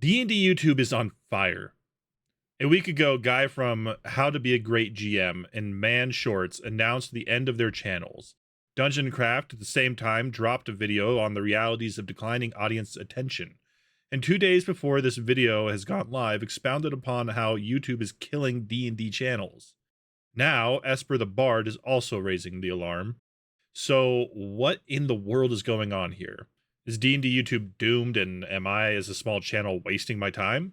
D&D YouTube is on fire. A week ago, guy from How to Be a Great GM and Man Shorts announced the end of their channels. Dungeon Craft at the same time dropped a video on the realities of declining audience attention. And 2 days before this video has gone live, expounded upon how YouTube is killing D&D channels. Now, Esper the Bard is also raising the alarm. So what in the world is going on here? Is D&D YouTube doomed, and am I, as a small channel, wasting my time?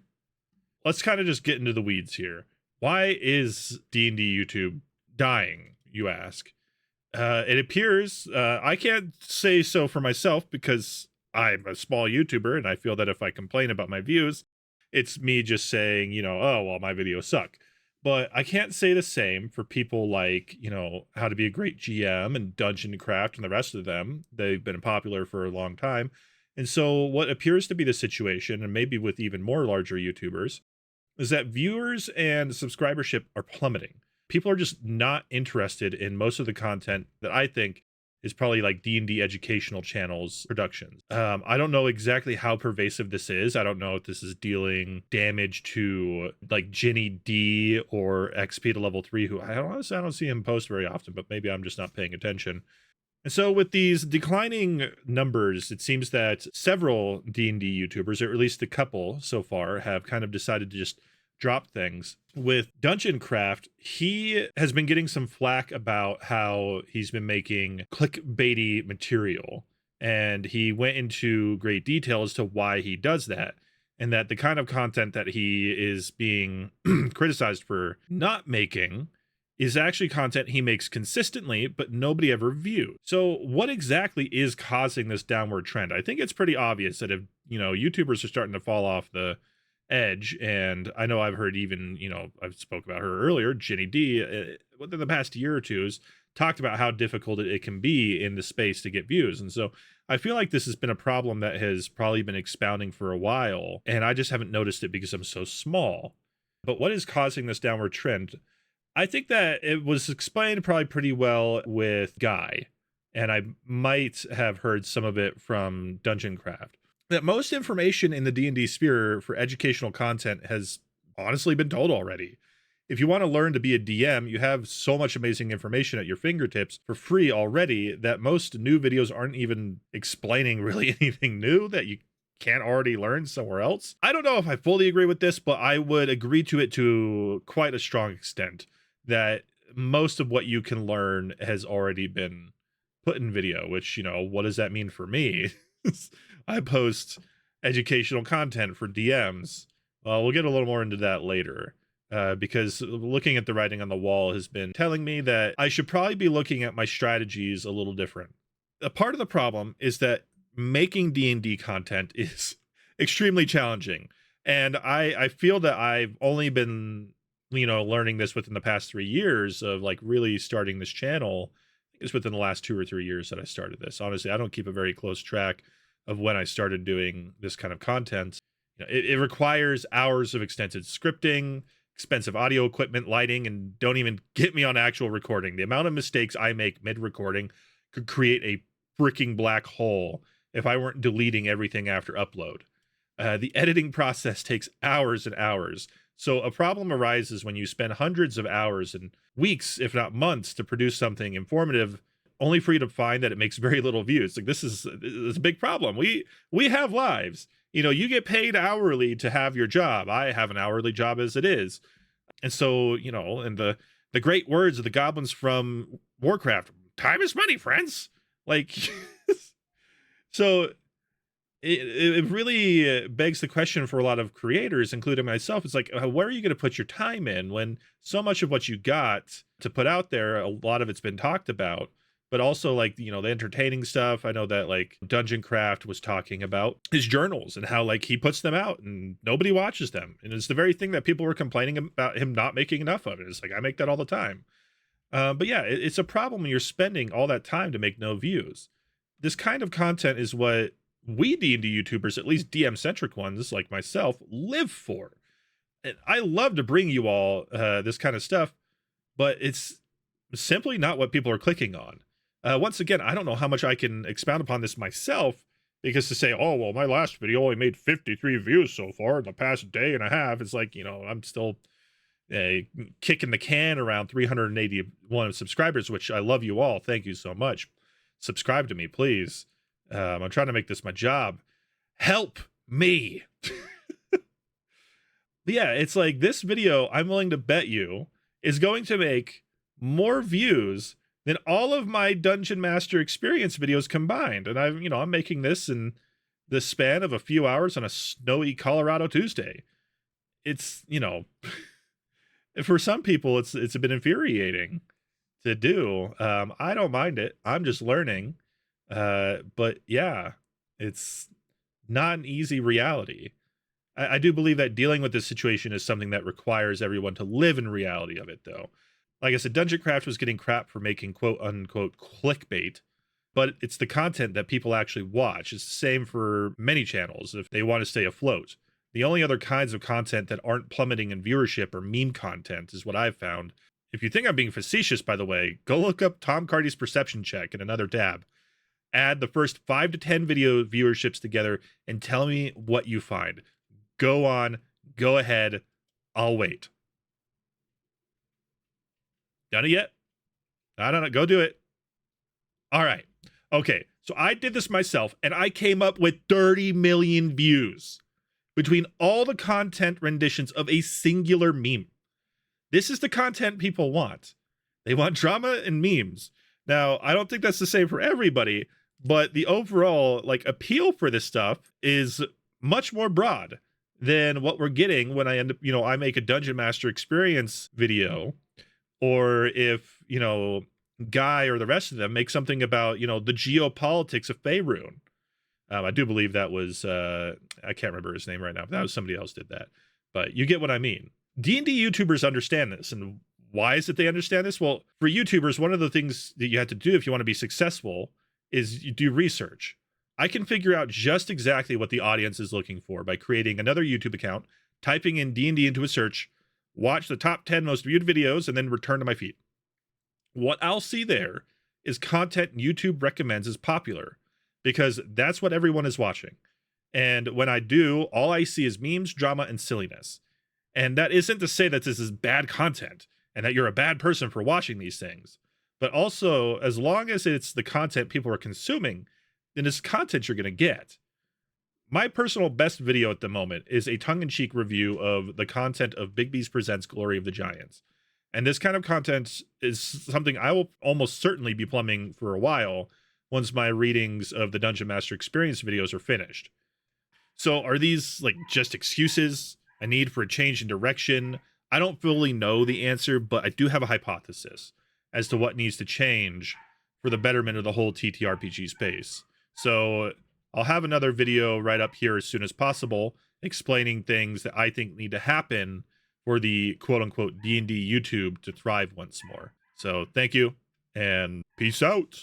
Let's kind of just get into the weeds here. Why is D&D YouTube dying, you ask? It appears, I can't say so for myself because I'm a small YouTuber, and I feel that if I complain about my views, it's me just saying, oh, well, my videos suck. But I can't say the same for people like, How to Be a Great GM and Dungeon Craft and the rest of them. They've been popular for a long time. And so what appears to be the situation, and maybe with even more larger YouTubers, is that viewers and subscribership are plummeting. People are just not interested in most of the content that I think is probably like D&D educational channels productions. I don't know exactly how pervasive this is. I don't know if this is dealing damage to like Ginny D or XP to level 3, who I don't see him post very often, but maybe I'm just not paying attention. And so with these declining numbers, it seems that several D&D YouTubers, or at least a couple so far, have kind of decided to just drop things. With Dungeon Craft, he has been getting some flack about how he's been making clickbaity material, and he went into great detail as to why he does that, and that the kind of content that he is being criticized for not making is actually content he makes consistently, but nobody ever views. So what exactly is causing this downward trend? I think it's pretty obvious that if, YouTubers are starting to fall off the edge, and I know I've heard even, I've spoke about her earlier, Ginny D, within the past year or two, has talked about how difficult it can be in the space to get views. And so I feel like this has been a problem that has probably been expounding for a while, and I just haven't noticed it because I'm so small. But what is causing this downward trend? I think that it was explained probably pretty well with Guy, and I might have heard some of it from Dungeon Craft, that most information in the D&D sphere for educational content has honestly been told already. If you want to learn to be a DM, you have so much amazing information at your fingertips for free already that most new videos aren't even explaining really anything new that you can't already learn somewhere else. I don't know if I fully agree with this, but I would agree to it to quite a strong extent, that most of what you can learn has already been put in video, which, what does that mean for me? I post educational content for DMs. Well, we'll get a little more into that later, because looking at the writing on the wall has been telling me that I should probably be looking at my strategies a little different. A part of the problem is that making D&D content is extremely challenging. And I feel that I've only been, learning this within the past 3 years of like really starting this channel. It's within the last 2 or 3 years that I started this. Honestly, I don't keep a very close track of when I started doing this kind of content. It requires hours of extensive scripting, expensive audio equipment, lighting, and don't even get me on actual recording. The amount of mistakes I make mid-recording could create a freaking black hole if I weren't deleting everything after upload. The editing process takes hours and hours. So a problem arises when you spend hundreds of hours and weeks, if not months, to produce something informative, only for you to find that it makes very little views. Like this is a big problem. We have lives. You get paid hourly to have your job. I have an hourly job as it is. And so, and the great words of the goblins from Warcraft, time is money, friends. Like, so it really begs the question for a lot of creators, including myself. It's like, where are you going to put your time in when so much of what you got to put out there, a lot of it's been talked about, but also like, the entertaining stuff. I know that like Dungeon Craft was talking about his journals and how like he puts them out and nobody watches them. And it's the very thing that people were complaining about him not making enough of. It's like, I make that all the time. But yeah, it's a problem when you're spending all that time to make no views. This kind of content is what we D&D YouTubers, at least DM-centric ones like myself, live for. And I love to bring you all this kind of stuff, but it's simply not what people are clicking on. Once again, I don't know how much I can expound upon this myself Because to say, oh, well, my last video only made 53 views so far in the past day and a half, it's like, I'm still kicking the can around 381 subscribers, which I love you all. Thank you so much. Subscribe to me, please. I'm trying to make this my job. Help me. But yeah, it's like this video, I'm willing to bet you, is going to make more views than all of my Dungeon Master experience videos combined. And I'm making this in the span of a few hours on a snowy Colorado Tuesday. It's, for some people, it's a bit infuriating to do. I don't mind it. I'm just learning. But yeah, it's not an easy reality. I do believe that dealing with this situation is something that requires everyone to live in reality of it, though. Like I said, Dungeon Craft was getting crap for making quote unquote clickbait, but it's the content that people actually watch. It's the same for many channels if they want to stay afloat. The only other kinds of content that aren't plummeting in viewership are meme content, is what I've found. If you think I'm being facetious, by the way, go look up Tom Cardy's perception check in another tab. Add the first 5 to 10 video viewerships together and tell me what you find. Go on, go ahead, I'll wait. Done it yet? I don't know, go do it. All right, okay, so I did this myself, and I came up with 30 million views between all the content renditions of a singular meme. This is the content people want. They want drama and memes. Now, I don't think that's the same for everybody, but the overall appeal for this stuff is much more broad than what we're getting when I end up, I make a Dungeon Master experience video, or if, Guy or the rest of them make something about, the geopolitics of Faerun. I do believe that was, I can't remember his name right now, but that was somebody else did that. But you get what I mean. D&D YouTubers understand this. And why is it they understand this? Well, for YouTubers, one of the things that you have to do if you want to be successful is you do research. I can figure out just exactly what the audience is looking for by creating another YouTube account, typing in D&D into a search, watch the top 10 most viewed videos, and then return to my feed. What I'll see there is content YouTube recommends is popular, because that's what everyone is watching. And when I do, all I see is memes, drama, and silliness. And that isn't to say that this is bad content and that you're a bad person for watching these things. But also, as long as it's the content people are consuming, then it's content you're going to get. My personal best video at the moment is a tongue-in-cheek review of the content of Big B's Presents Glory of the Giants. And this kind of content is something I will almost certainly be plumbing for a while once my readings of the Dungeon Master Experience videos are finished. So are these just excuses? A need for a change in direction? I don't fully know the answer, but I do have a hypothesis as to what needs to change for the betterment of the whole TTRPG space. So I'll have another video right up here as soon as possible explaining things that I think need to happen for the quote-unquote D&D YouTube to thrive once more. So thank you, and peace out.